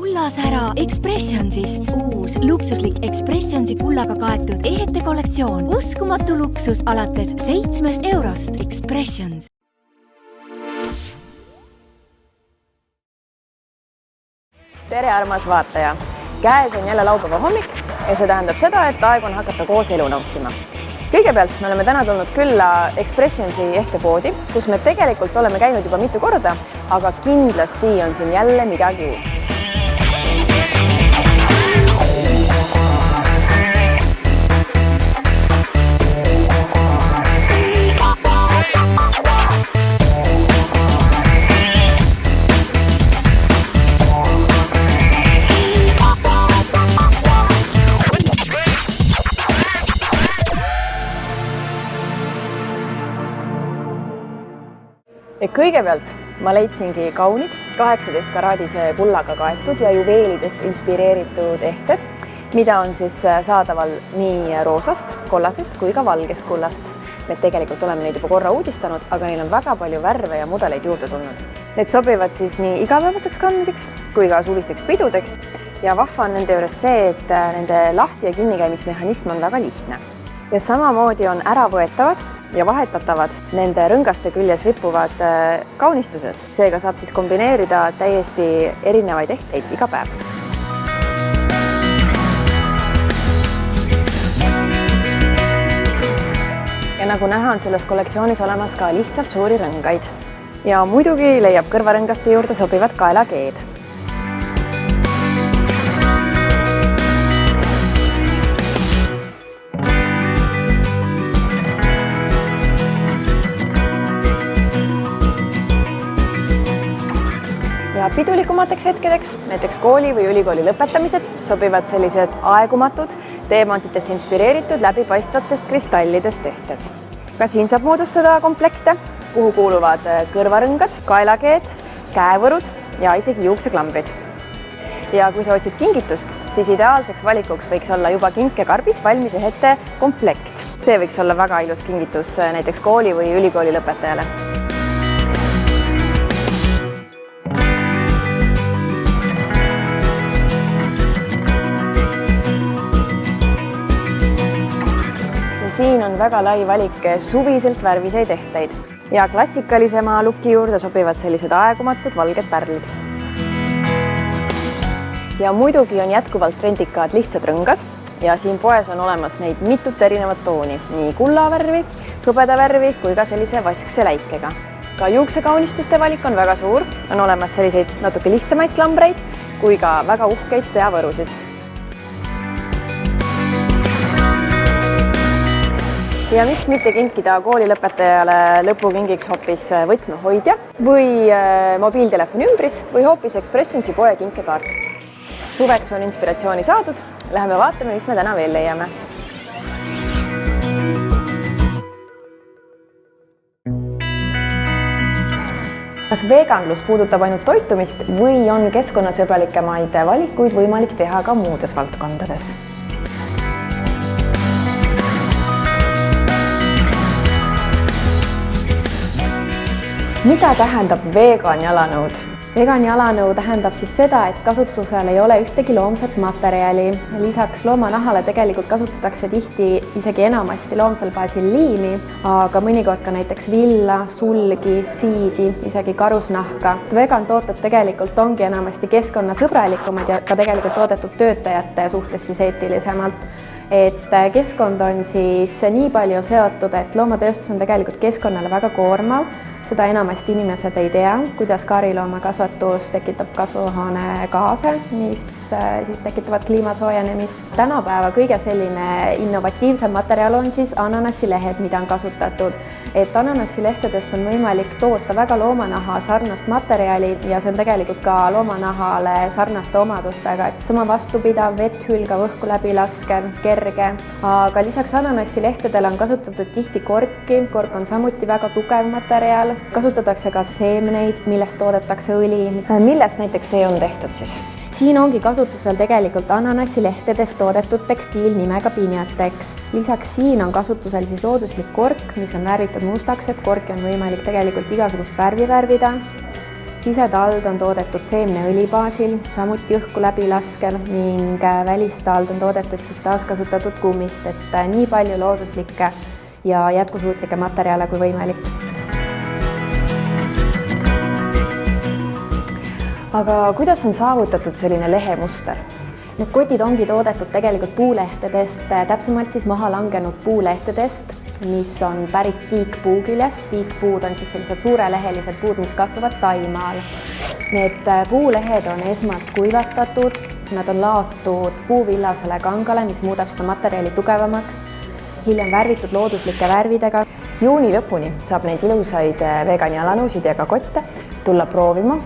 kullasära Expressionsist. Uus luksuslik Expressionsi kullaga kaetud ehete kollektsioon. Uskumatu luksus alates 7 eurost. Expressions. Tere, armas vaataja! Käes on jälle laupäeva hommik ja see tähendab seda, et aeg on hakata koos elu nautima. Kõigepealt me oleme täna tulnud külla Expressionsi ehtepoodi, kus me tegelikult oleme käinud juba mitu korda, aga kindlasti on siin jälle midagi uut. Ja kõigepealt ma leidsingi kaunid 18 karaadise kullaga kaetud ja juveelidest inspireeritud ehted, mida on siis saadaval nii roosast, kollasest kui ka valgest kullast. Me tegelikult oleme neid juba korra uudistanud, aga neil on väga palju värve ja mudeleid juurde tulnud. Need sobivad siis nii igapäevaseks kandmiseks kui ka suvisteks pidudeks ja vahva on nende juures see, et nende lahti- ja kinnikäimismehhanism on väga lihtne. Ja samamoodi on äravõetavad ja vahetatavad nende rõngaste küljes rippuvad kaunistused. Seega saab siis kombineerida täiesti erinevaid ehteid iga päev. Ja nagu näha, on selles kollektsioonis olemas ka lihtsalt suuri rõngaid. Ja muidugi leiab kõrvarõngaste juurde sobivad kaelakeed. Ja pidulikumateks hetkedeks, näiteks kooli või ülikooli lõpetamised, sobivad sellised aegumatud, teemantitest inspireeritud läbipaistvatest kristallidest ehted. Ka siin saab moodustada komplekte, kuhu kuuluvad kõrvarõngad, kaelakeed, käevõrud ja isegi juukseklambrid. Ja kui sa otsid kingitust, siis ideaalseks valikuks võiks olla juba kinkekarbis valmis ehete komplekt. See võiks olla väga ilus kingitus näiteks kooli või ülikooli lõpetajale. Siin on väga lai valik suviselt värviseid ehteid ja klassikalisema looki juurde sobivad sellised aegumatud valged pärlid. Ja muidugi on jätkuvalt trendikad lihtsad rõngad ja siin poes on olemas neid mitut erinevat tooni, nii kullavärvi, hõbedavärvi kui ka sellise vaskse läikega. Ka juuksekaunistuste valik on väga suur, on olemas selliseid natuke lihtsamaid klambreid kui ka väga uhkeid peavõrusid. Ja miks mitte kinkida koolilõpetajale lõpukingiks hoopis võtmehoidja või mobiiltelefoni ümbris või hoopis Expressionsi poe kinkekaart. Suveks on inspiratsiooni saadud, läheme vaatame, mis me täna veel leiame. Kas veganlus puudutab ainult toitumist või on keskkonnasõbralikemaid valikuid võimalik teha ka muudes valdkondades? Mida tähendab vegan jalanõud? Vegan jalanõu tähendab siis seda, et kasutusel ei ole ühtegi loomset materjali. Lisaks loomanahale tegelikult kasutatakse tihti isegi enamasti loomsel baasil liimi, aga mõnikord ka näiteks villa, sulgi, siidi, isegi karusnahka. Vegan tooted tegelikult ongi enamasti keskkonnasõbralikumad ja ka tegelikult toodetud töötajate suhtes siis eetilisemalt. Et keskkond on siis nii palju seotud, et loomatööstus on tegelikult keskkonnale väga koormav. Seda enamasti inimesed ei tea, kuidas kariloomakasvatus tekitab kasvuhoonegaase, mis siis tekitavad kliimasoojenemist. Tänapäeva kõige selline innovatiivsem materjal on siis ananassilehed, mida on kasutatud. Et ananassilehtedest on võimalik toota väga loomanaha sarnast materjali ja see on tegelikult ka loomanahale sarnaste omadustega. Sama vastupidav, vett hülgav, õhku läbi laskev, kerge. Aga lisaks ananassilehtedele on kasutatud tihti korki. Kork on samuti väga tugev materjal. Kasutatakse ka seemneid, millest toodetakse õli. Millest näiteks see on tehtud siis? Siin ongi kasutusel tegelikult ananassilehtedest toodetud tekstiil nimega Pinjatex. Lisaks siin on kasutusel siis looduslik kork, mis on värvitud mustaks, et korki on võimalik tegelikult igasugust värvi värvida. sisetald on toodetud seemneõli baasil, samuti õhku läbilaskev ning välistald on toodetud siis taaskasutatud kummist, et nii palju looduslikke ja jätkusuutlikke materjale kui võimalik. Aga kuidas on saavutatud selline lehemuster? Need kotid ongi toodetud tegelikult puulehtedest, täpsemalt siis maha langenud puulehtedest, mis on pärit tiikpuu küljest. Tiikpuud on siis sellised suurelehelised puud, mis kasvavad Taimaal. Need puulehed on esmalt kuivatatud, nad on laotud puuvillasele kangale, mis muudab seda materjali tugevamaks, hiljem värvitud looduslike värvidega. Juuni lõpuni saab neid ilusaid vegani jalanõusid ja ka kotte tulla proovima,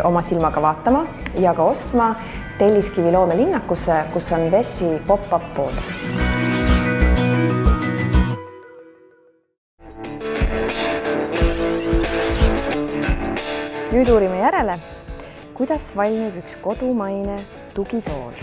oma silmaga vaatama ja ka ostma Telliskivi loomelinnakusse, kus on Veshi pop-up pood. Nüüd uurime järele, kuidas valmib üks kodumaine tugitool.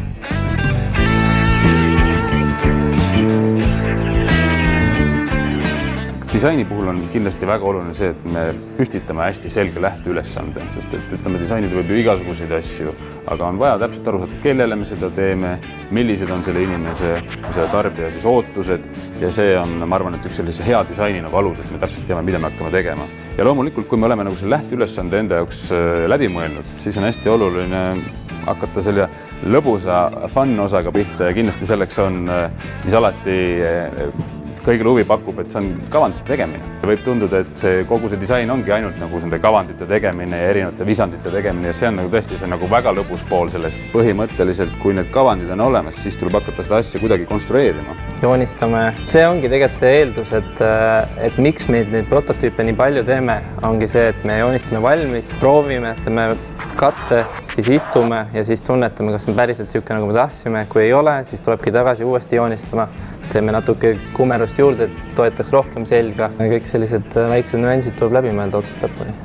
Disaini puhul on kindlasti väga oluline see, et me püstitame hästi selge lähteülesande, sest et ütleme, disainida võib ju igasuguseid asju, aga on vaja täpselt aru saada, kellele me seda teeme, millised on selle inimese, selle tarbija siis ootused ja see on, ma arvan, et üks sellise hea disaini nagu alus, et me täpselt teame, mida me hakkame tegema. Ja loomulikult, kui me oleme nagu selle lähteülesande enda jaoks läbi mõelnud, siis on hästi oluline hakata selle lõbusa fun osaga pihta ja kindlasti selleks on, mis alati kõigile huvi pakub, et see on kavandite tegemine. Võib tunduda, et see kogu see disain ongi ainult nagu nende kavandite tegemine ja erinevate visandite tegemine ja see on nagu tõesti see nagu väga lõbus pool sellest. Põhimõtteliselt, kui need kavandid on olemas, siis tuleb hakata seda asja kuidagi konstrueerima. Joonistame. See ongi tegelikult see eeldus, et miks meid neid prototüüpe nii palju teeme, ongi see, et me joonistame valmis, proovime, teeme katse, siis istume ja siis tunnetame, kas on päriselt niisugune, nagu me tahtsime. Kui ei ole, siis tulebki tagasi uuesti joonistama. Teeme natuke kumerust juurde, et toetaks rohkem selga. Kõik sellised väiksed nüansid tuleb läbi mõelda otsast lõpuni.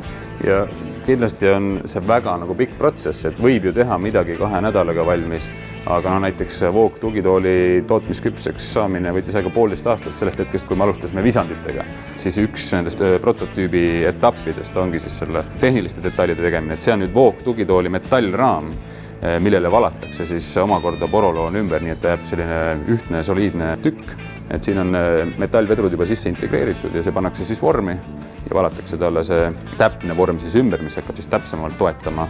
Ja kindlasti on see väga nagu pikk protsess, et võib ju teha midagi 2 nädalaga valmis, aga näiteks Voog tugitooli tootmisküpseks saamine võttis aega 1,5 aastat sellest hetkest, kui me alustasime visanditega. Siis üks nendest prototüübi etappidest ongi siis selle tehniliste detailide tegemine, et see on nüüd Voog tugitooli metallraam, millele valatakse siis omakorda poroloon ümber, nii et jääb selline ühtne soliidne tükk. Et siin on metallvedrud juba sisse integreeritud ja see pannakse siis vormi ja valatakse talle see täpne vorm siis ümber, mis hakkab siis täpsemalt toetama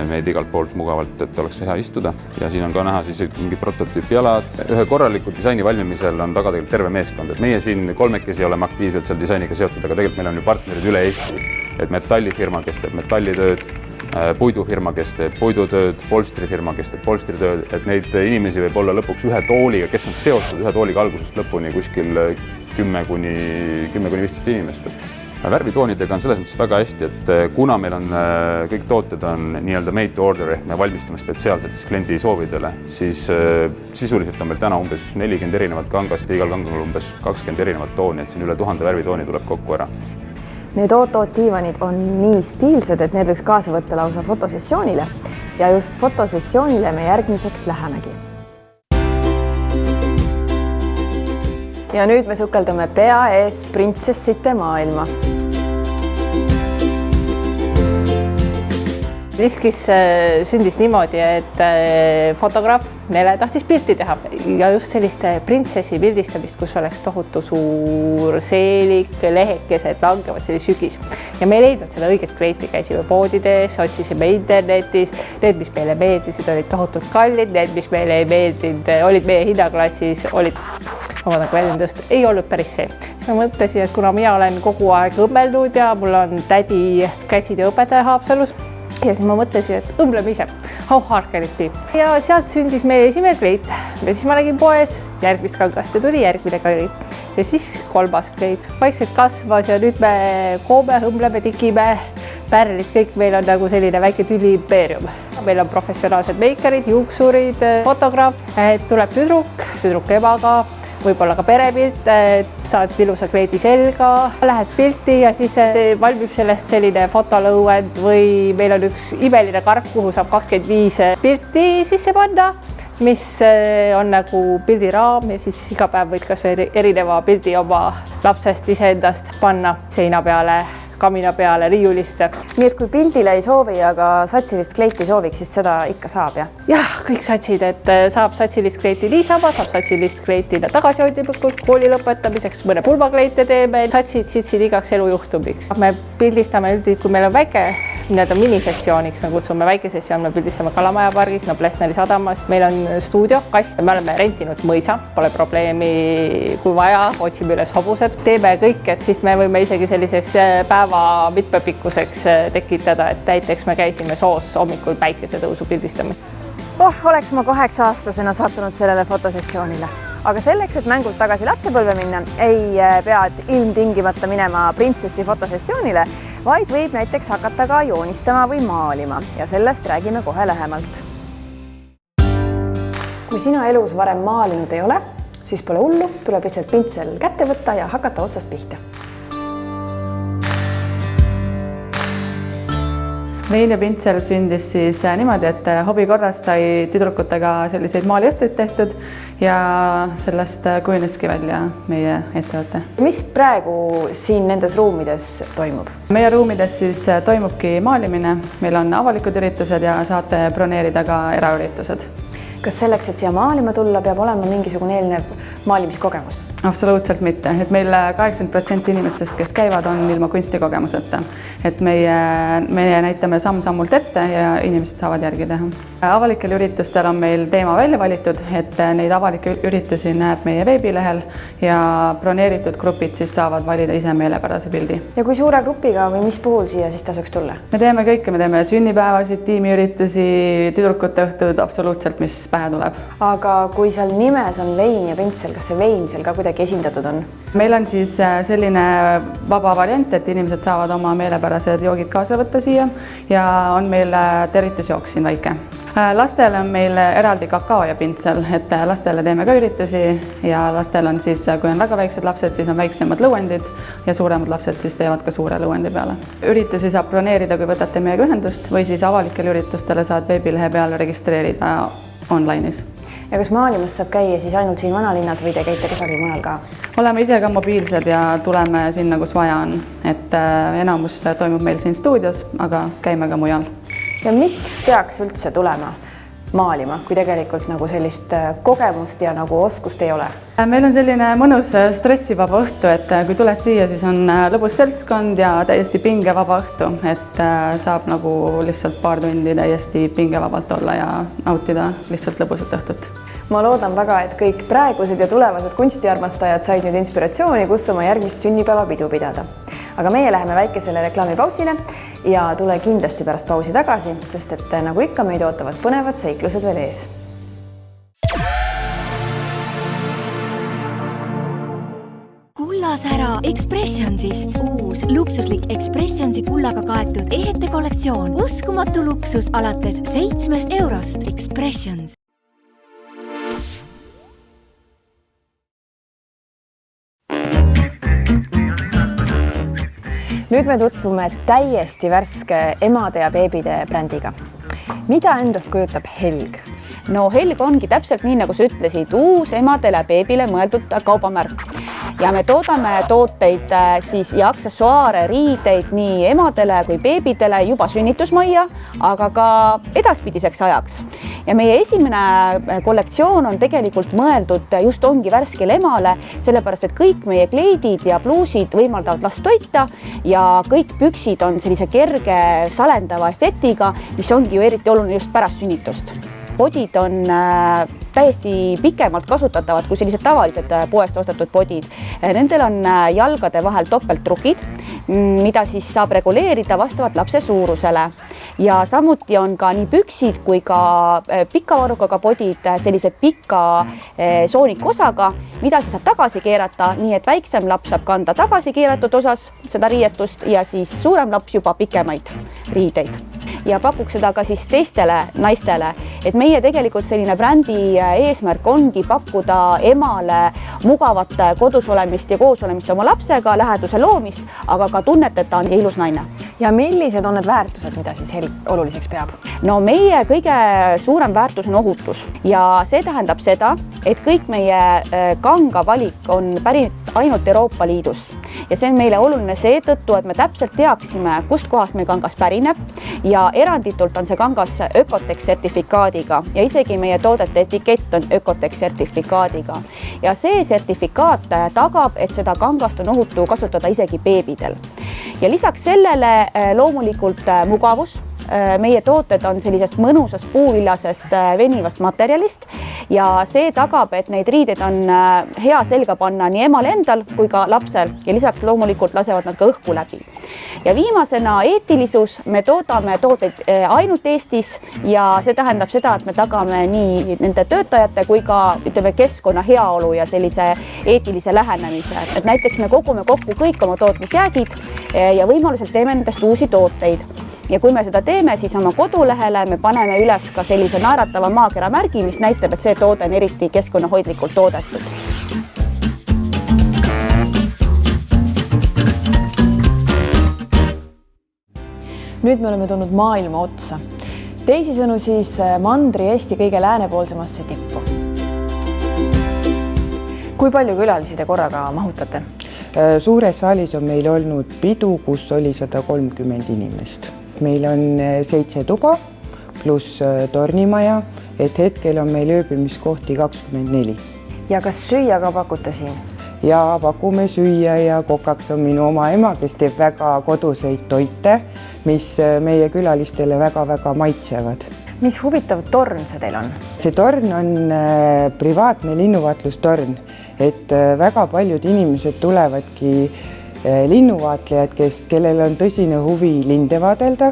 meid igalt poolt mugavalt, et oleks hea istuda. Ja siin on ka näha siis mingid prototüüpjalad. Ühe korraliku disaini valmimisel on taga tegelikult terve meeskond. Et meie siin 3 oleme aktiivselt seal disainiga seotud, aga tegelikult meil on ju partnerid üle Eesti. Et metallifirma, kes teeb metallitööd, puidufirma, kes teeb puidutööd, polstrifirma, kes teeb polstritööd, et neid inimesi võib olla lõpuks ühe tooliga, kes on seotud ühe tooliga algusest lõpuni kuskil 10-15 inimest. Värvitoonidega on selles mõttes väga hästi, et kuna meil on kõik tooted on nii-öelda made to order ehk me valmistame spetsiaalselt kliendi soovidele, siis sisuliselt on meil täna umbes 40 erinevat kangast ja igal kangal umbes 20 erinevat tooni, et siin üle 1000 värvitooni tuleb kokku ära. Need oot-oot-diivanid on nii stiilsed, et need võiks kaasa võtta lausa fotosessioonile ja just fotosessioonile me järgmiseks lähemegi. Ja nüüd me sukeldame pea ees printsessite maailma. Riskis sündis niimoodi, et fotograaf Nele tahtis pilti teha ja just selliste printsessi pildistamist, kus oleks tohutu suur seelik, lehekesed langevad selline sügis. Ja me ei leidnud selle õiget kleiti, käisime poodides, otsisime internetis, need, mis meile meeldisid, olid tohutult kallid, need, mis meile ei meeldinud, olid meie hinnaklassis, olid väljendust, ei olnud päris see. Ma mõtlesin, et kuna mina olen kogu aeg õmmelnud ja mul on tädi käsitööõpetaja Haapsalus, ja siis ma mõtlesin, et õmbleme ise, how hard can it be. Ja sealt sündis meie esimene kleit. Ja siis ma nägin poes, järgmist kangast ja tuli järgmine kleit. Ja siis 3. kleit. Vaikselt kasvas ja nüüd me koome, õmbleme, tikime, pärlid, kõik meil on nagu selline väike tüli impeerium. Meil on professionaalsed meikarid, juuksurid, fotograaf, tuleb tüdruk emaga, võib-olla ka perepilt, saad ilusa kleidi selga, lähed pilti ja siis valmib sellest selline fotolõuend või meil on üks imeline karp, kuhu saab 25 pilti sisse panna, mis on nagu pildiraam ja siis iga päev võid kas või erineva pildi oma lapsest iseendast panna seina peale kamina peale, riiulisse. Nii et kui pildile ei soovi, aga satsilist kleiti sooviks, siis seda ikka saab, jah? Jah, kõik satsid, et saab satsilist kleiti niisama, saab satsilist kleiti tagasihoidlikult kooli lõpetamiseks, mõne pulmakleite teeme, satsid igaks elujuhtumiks. Me pildistame üldiselt, kui meil on väike nii-öelda minisessiooniks, me kutsume väikesessioon, me pildistame Kalamaja pargis, Noblessneri sadamas, meil on stuudio, kast, me oleme rentinud mõisa, pole probleemi, kui vaja, otsime üles hobused, teeme kõik, et siis me võime isegi selliseks päeva mitmepikkuseks tekitada, et näiteks me käisime soos hommikul päikesetõusu pildistamas. Oleks ma 8-aastasena sattunud sellele fotosessioonile. Aga selleks, et mängult tagasi lapsepõlve minna, ei pea ilmtingimata minema printsessi fotosessioonile, vaid võib näiteks hakata ka joonistama või maalima ja sellest räägime kohe lähemalt. Kui sina elus varem maalinud ei ole, siis pole hullu, tuleb lihtsalt pintsel kätte võtta ja hakata otsast pihta. Meil ja pintsel sündis siis niimoodi, et hobi korras sai tüdrukutega selliseid maaliõhtuid tehtud ja sellest kujuneski välja meie ettevõte. Mis praegu siin nendes ruumides toimub? Meie ruumides siis toimubki maalimine, meil on avalikud üritused ja saate broneerida ka eraüritused. Kas selleks, et siia maalima tulla, peab olema mingisugune eelnev maalimiskogemus? Absoluutselt mitte, et meil 80% inimestest, kes käivad, on ilma kunstikogemuseta. Et meie näitame samm-sammult ette ja inimesed saavad järgi teha. Avalikel üritustel on meil teema välja valitud, et neid avalikke üritusi näeb meie veebilehel ja broneeritud grupid siis saavad valida ise meelepärase pildi. Ja kui suure grupiga või mis puhul siia siis tasuks tulla? Me teeme kõike, me teeme sünnipäevasid, tiimiüritusi, tüdrukute õhtud, absoluutselt, mis pähe tuleb. Aga kui seal nimes on vein ja pintsel, kas see vein seal ka kuidagi esindatud on? Meil on siis selline vaba variant, et inimesed saavad oma meelepärased joogid kaasa võtta siia ja on meil tervitusjook siin väike. Lastele on meil eraldi kakao ja pintsel, et lastele teeme ka üritusi ja lastel on siis, kui on väga väiksed lapsed, siis on väiksemad lõuendid ja suuremad lapsed siis teevad ka suure lõuendi peale. Üritusi saab broneerida, kui võtate meiega ühendust või siis avalikel üritustele saad veebilehe peale registreerida online'is. Ja kas maalimast saab käia siis ainult siin vanalinnas või te käite kusagil mujal ka? Oleme ise ka mobiilsed ja tuleme sinna, kus vaja on, et enamus toimub meil siin stuudios, aga käime ka mujal. Ja miks peaks üldse tulema maalima, kui tegelikult nagu sellist kogemust ja nagu oskust ei ole? Meil on selline mõnus stressivaba õhtu, et kui tuled siia, siis on lõbus seltskond ja täiesti pingevaba õhtu, et saab nagu lihtsalt paar tundi täiesti pingevabalt olla ja nautida lihtsalt lõbusat õhtut. Ma loodan väga, et kõik praegused ja tulevased kunstiarmastajad said nüüd inspiratsiooni, kus oma järgmist sünnipäeva pidu pidada. Aga meie läheme väikesele reklaamipausile ja tule kindlasti pärast pausi tagasi, sest et nagu ikka meid ootavad põnevad seiklused veel ees. Kullasära Expressionsist uus luksuslik Expressionsi kullaga kaetud ehete kollektsioon. Uskumatu luksus alates 7 eurost. Expressions. Nüüd me tutvume täiesti värske emade ja beebide brändiga. Mida endast kujutab Helg? No Helg ongi täpselt nii, nagu sa ütlesid, uus emadele ja beebile mõeldud kaubamärk. Ja me toodame tooteid siis ja aksessuaare, riideid nii emadele kui beebidele juba sünnitusmajja, aga ka edaspidiseks ajaks. Ja meie esimene kollektsioon on tegelikult mõeldud just ongi värskele emale, sellepärast et kõik meie kleidid ja pluusid võimaldavad last toita ja kõik püksid on sellise kerge salendava efektiga, mis ongi ju eriti oluline just pärast sünnitust. Podid on täiesti pikemalt kasutatavad kui sellised tavalised poest ostetud podid. Nendel on jalgade vahel topelttrukid, mida siis saab reguleerida vastavalt lapse suurusele. Ja samuti on ka nii püksid kui ka pika varrukaga podid sellise pika soonikosaga, mida siis saab tagasi keerata, nii et väiksem laps saab kanda tagasi keeratud osas seda riietust ja siis suurem laps juba pikemaid riideid. Ja pakuks seda ka siis teistele naistele, et meie tegelikult selline brändi eesmärk ongi pakkuda emale mugavat kodus olemist ja koos olemist oma lapsega, läheduse loomist, aga ka tunnet, et ta on ilus naine. ja millised on need väärtused, mida siis Helik oluliseks peab? No meie kõige suurem väärtus on ohutus ja see tähendab seda, et kõik meie kanga valik on pärit ainult Euroopa Liidust ja see on meile oluline seetõttu, et me täpselt teaksime, kust kohast meie kangas pärineb ja eranditult on see kangas Ökotex sertifikaadiga ja isegi meie toodete etikett on Ökotex sertifikaadiga ja see sertifikaat tagab, et seda kangast on ohutu kasutada isegi beebidel. Ja lisaks sellele loomulikult mugavus. Meie tooted on sellisest mõnusast puuvillasest venivast materjalist ja see tagab, et neid riideid on hea selga panna nii emal endal kui ka lapsel ja lisaks loomulikult lasevad nad ka õhku läbi. Ja viimasena eetilisus, me toodame tooteid ainult Eestis ja see tähendab seda, et me tagame nii nende töötajate kui ka keskkonna heaolu ja sellise eetilise lähenemise. Et näiteks me kogume kokku kõik oma tootmisjäägid ja võimaluselt teeme nendest uusi tooteid. Ja kui me seda teeme, siis oma kodulehele me paneme üles ka sellise naeratava maakera märgi, mis näitab, et see toode on eriti keskkonnahoidlikult toodetud. Nüüd me oleme tulnud maailma otsa. Teisisõnu siis mandri Eesti kõige läänepoolsemasse tippu. Kui palju külalisi te korraga mahutate? Suures saalis on meil olnud pidu, kus oli 130 inimest. Meil on 7 tuba pluss tornimaja, et hetkel on meil ööbimiskohti 24. Ja kas süüa ka pakute siin? Ja pakume süüa ja kokaks on minu oma ema, kes teeb väga koduseid toite, mis meie külalistele väga-väga maitsevad. Mis huvitav torn see teil on? See torn on privaatne linnuvaatlustorn, et väga paljud inimesed tulevadki linnuvaatlejad, kellel on tõsine huvi linde vaadelda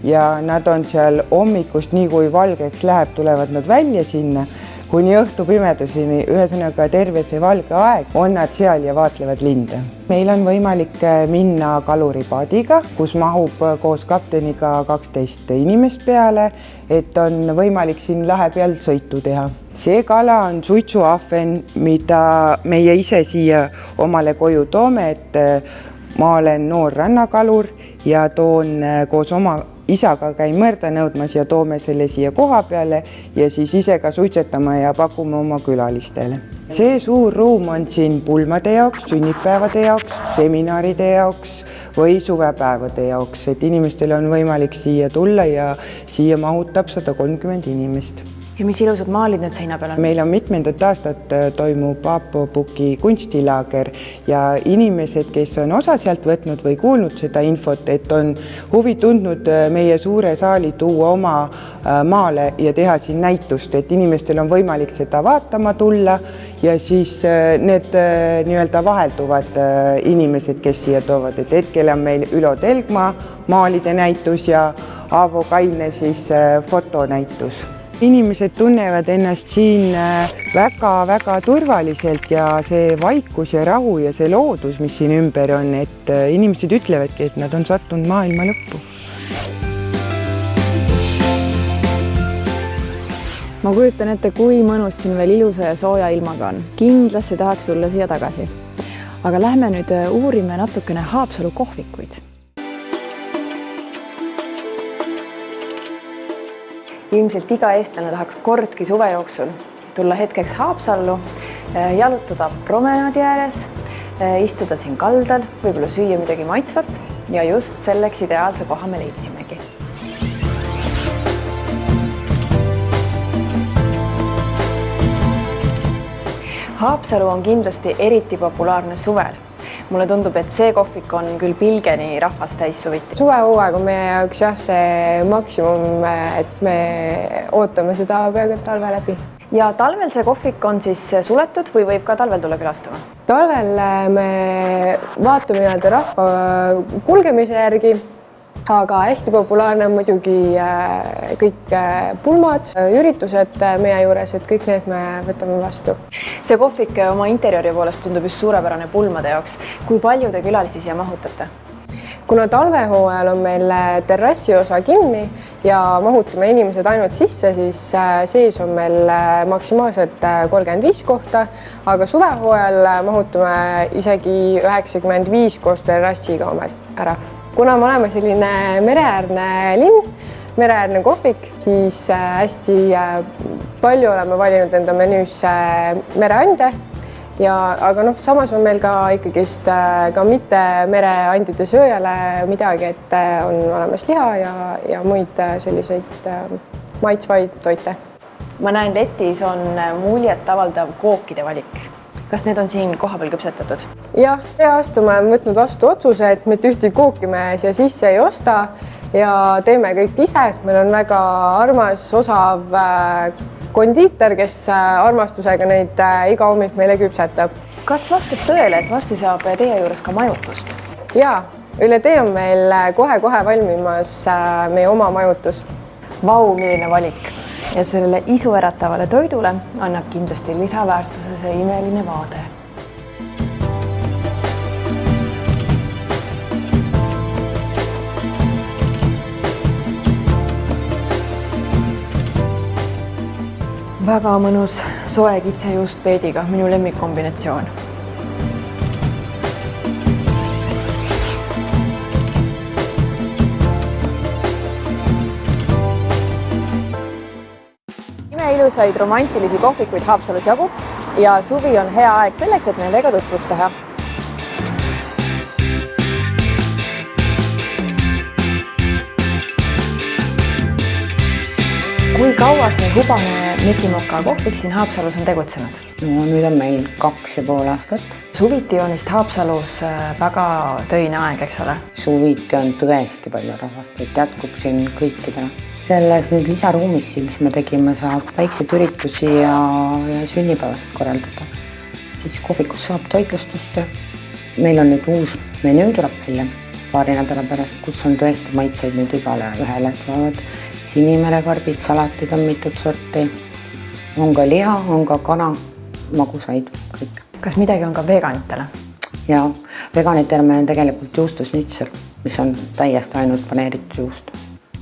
ja nad on seal hommikust, nii kui valgeks läheb, tulevad nad välja sinna, kuni õhtu pimeduseni, ühesõnaga terve see valge aeg on nad seal ja vaatlevad linde. Meil on võimalik minna kaluripaadiga, kus mahub koos kapteniga 12 inimest peale, et on võimalik siin lahe peal sõitu teha. See kala on suitsuahven, mida meie ise siia omale koju toome, et ma olen noor rannakalur ja toon koos oma isaga käin mõrda nõudmas ja toome selle siia koha peale ja siis ise ka suitsetama ja pakume oma külalistele. See suur ruum on siin pulmade jaoks, sünnipäevade jaoks, seminaride jaoks või suvepäevade jaoks, et inimestel on võimalik siia tulla ja siia mahutab 130 inimest. Ja mis ilusad maalid nüüd seina peal on? Meil on mitmendat aastat toimub Aapo Puki kunstilaager ja inimesed, kes on osa sealt võtnud või kuulnud seda infot, et on huvi tundnud meie suure saali tuua oma maale ja teha siin näitust, et inimestel on võimalik seda vaatama tulla ja siis need nii-öelda vahelduvad inimesed, kes siia toovad, et hetkel on meil Ülo Telgma maalide näitus ja Aavo Kaine siis fotonäitus. Inimesed tunnevad ennast siin väga-väga turvaliselt ja see vaikus ja rahu ja see loodus, mis siin ümber on, et inimesed ütlevadki, et nad on sattunud maailma lõppu. Ma kujutan ette, kui mõnus siin veel ilusa ja sooja ilmaga on. Kindlasti tahaks tulla siia tagasi. Aga lähme nüüd uurime natukene Haapsalu kohvikuid. Ilmselt iga eestlane tahaks kordki suve jooksul tulla hetkeks Haapsallu, jalutada promenaadi ääres, istuda siin kaldal, võib-olla süüa midagi maitsvat ja just selleks ideaalse koha me leidsimegi. Haapsalu on kindlasti eriti populaarne suvel. Mulle tundub, et see kohvik on küll pilgeni rahvast täis suviti. Suvehooaeg on meie jaoks jah see maksimum, et me ootame seda peaaegu talve läbi. Ja talvel see kohvik on siis suletud või võib ka talvel tulla külastama? Talvel me vaatame nii-öelda rahva kulgemise järgi, aga hästi populaarne on muidugi kõik pulmad, üritused meie juures, et kõik need me võtame vastu. See kohvik oma interiori poolest tundub just suurepärane pulmade jaoks. Kui palju te külalisi siia mahutate? Kuna talvehooajal on meil terrassi osa kinni ja mahutame inimesed ainult sisse, siis sees on meil maksimaalselt 35 kohta, aga suvehooajal mahutame isegi 95 koos terrassiga ära. kuna me oleme selline mereäärne linn, mereäärne kohvik, siis hästi palju oleme valinud enda menüüsse mereande aga samas on meil ka ikkagist ka mitte mereandide sööjale midagi, et on olemas liha ja muid selliseid maitsvaid toite. Ma näen, letis on muljetavaldav kookide valik. Kas need on siin kohapeal küpsetatud? Jah, see aasta me oleme võtnud vastu otsuse, et mitte ühtegi kooki me siia sisse ei osta ja teeme kõik ise. Meil on väga armas, osav kondiiter, kes armastusega neid iga hommik meile küpsetab. Kas vastab tõele, et varsti saab teie juures ka majutust? Jaa, üle tee on meil kohe-kohe valmimas meie oma majutus. Vau, milline valik! Ja sellele isuäratavale toidule annab kindlasti lisaväärtuse see imeline vaade. Väga mõnus soe kitsejuust peediga, minu lemmikkombinatsioon. Imeilusaid romantilisi kohvikuid Haapsalus jagub ja suvi on hea aeg selleks, et nendega tutvust teha. Kui kaua see hubane Metsimoka kohvik siin Haapsalus on tegutsenud? No, nüüd on meil 2,5 aastat. Suviti on vist Haapsalus väga töine aeg, eks ole? Suviti on tõesti palju rahvast, et jätkub siin kõikidele. Selles nüüd lisaruumis, mis me tegime, saab väikseid üritusi ja sünnipäevast korraldada. Siis kohvikus saab toitlustust. Meil on nüüd uus menüü tuleb välja paari nädala pärast, kus on tõesti maitseid nüüd igale ühele, et saavad sinimerekarbid, salatid on mitut sorti. On ka liha, on ka kana, magusaid, kõik. Kas midagi on ka veganitele? Ja, veganitele meil on tegelikult juustusnitsel, mis on täiesti ainult paneeritud juust.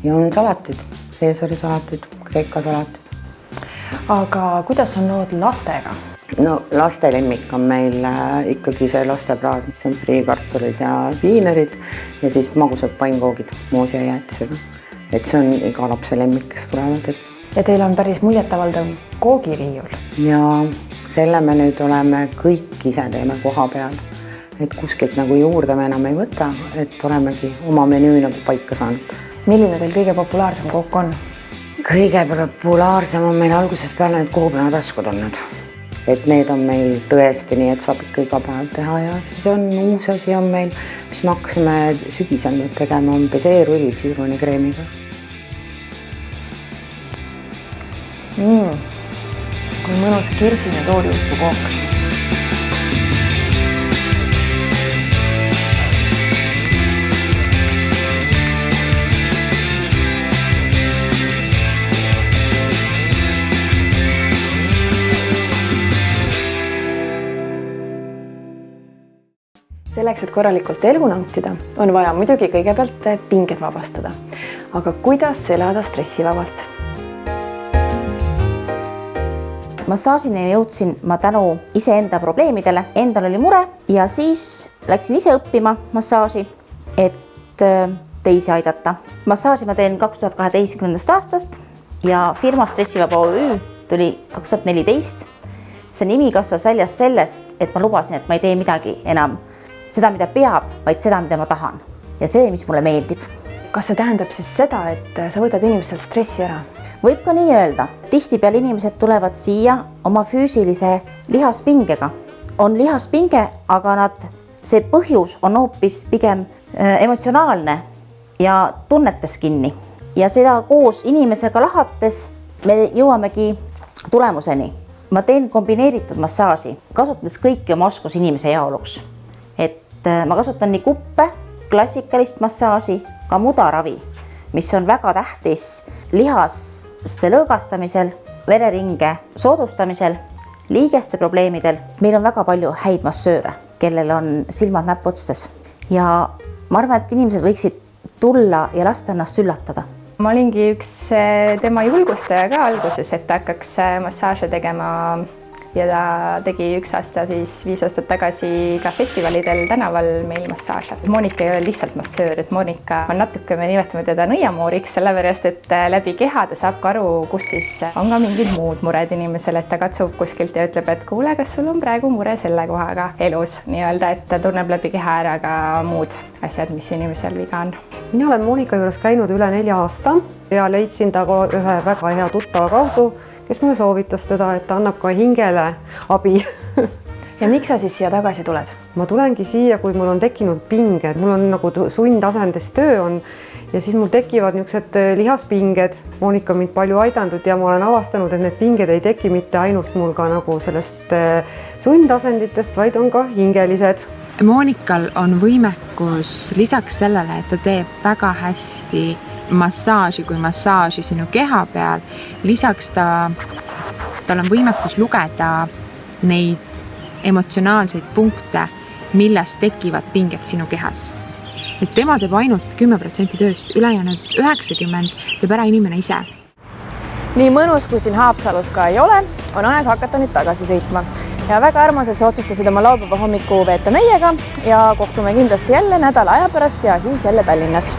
Ja on salatid, Caesari salatid, Kreeka salatid. Aga kuidas on lood lastega? No laste lemmik on meil ikkagi see lastepraad, mis on friikartulid ja viinerid ja siis magusad pannkoogid moosi ja jäätisega. Et see on iga lapse lemmik, kes tulevad. Ja teil on päris muljetavaldav koogiriiul. Ja selle me nüüd oleme kõik ise teeme koha peal. Et kuskilt nagu juurde me enam ei võta, et olemegi oma menüü nagu paika saanud. Milline teil kõige populaarsem kook on? Kõige populaarsem on meil algusest peale need kohupeataskud olnud. Et need on meil tõesti nii, et saab ikka iga päev teha ja siis on uus asi on meil, mis me hakkasime sügisel nüüd tegema, on beseerull siiroonikreemiga. Kui mõnus kirsine toolijuustu kook. Selleks, et korralikult elu nautida, on vaja muidugi kõigepealt pinged vabastada. Aga kuidas elada stressivabalt? Massaažini jõudsin ma tänu iseenda probleemidele. Endal oli mure ja siis läksin ise õppima massaaži, et teisi aidata. Massaaži ma teen 2012. aastast ja firma Stressivaba OÜ tuli 2014. See nimi kasvas väljas sellest, et ma lubasin, et ma ei tee midagi enam seda, mida peab, vaid seda, mida ma tahan. Ja see, mis mulle meeldib. Kas see tähendab siis seda, et sa võtad inimestel stressi ära? Võib ka nii öelda. Tihtipeale inimesed tulevad siia oma füüsilise lihaspingega. On lihaspinge, aga see põhjus on hoopis pigem emotsionaalne ja tunnetes kinni. Ja seda koos inimesega lahates me jõuamegi tulemuseni. Ma teen kombineeritud massaaži, kasutades kõiki oma oskus inimese jaoluks. Ma kasutan nii kuppe, klassikalist massaaži, ka mudaravi, mis on väga tähtis lihaste lõõgastamisel, vereringe soodustamisel, liigeste probleemidel. Meil on väga palju häid massööre, kellel on silmad näpputstes. Ja ma arvan, et inimesed võiksid tulla ja lasta ennast üllatada. Ma olingi üks tema julgustaja ka alguses, et hakkaks massaaže tegema ja ta tegi 1 aasta, siis 5 aastat tagasi ka festivalidel tänaval meil massaaže. Monika ei ole lihtsalt massöör, et Monika on natuke, me nimetame teda nõiamooriks, sellepärast et läbi keha ta saab ka aru, kus siis on ka mingid muud mured inimesel, et ta katsub kuskilt ja ütleb, et kuule, kas sul on praegu mure selle kohaga elus nii-öelda, et ta tunneb läbi keha ära ka muud asjad, mis inimesel viga on. Mina olen Monika juures käinud üle 4 aasta ja leidsin ta ühe väga hea tuttava kaudu, kes mulle soovitas teda, et ta annab ka hingele abi. Ja miks sa siis siia tagasi tuled? Ma tulengi siia, kui mul on tekkinud pinged, mul on nagu sundasendis töö on ja siis mul tekivad niisugused lihaspinged. Monika mind palju aidanud ja ma olen avastanud, et need pinged ei teki mitte ainult mul ka nagu sellest sundasenditest, vaid on ka hingelised. Monikal on võimekus lisaks sellele, et ta teeb väga hästi massaaži kui massaaži sinu keha peal. Lisaks tal on võimekus lugeda neid emotsionaalseid punkte, millest tekivad pinged sinu kehas. Et tema teeb ainult 10% tööst, ülejäänud 90% teeb ära inimene ise. Nii mõnus, kui siin Haapsalus ka ei ole, on aeg hakata nüüd tagasi sõitma. Ja väga armas, et sa otsustasid oma laupäeva hommiku veeta meiega ja kohtume kindlasti jälle nädala aja pärast ja siis jälle Tallinnas.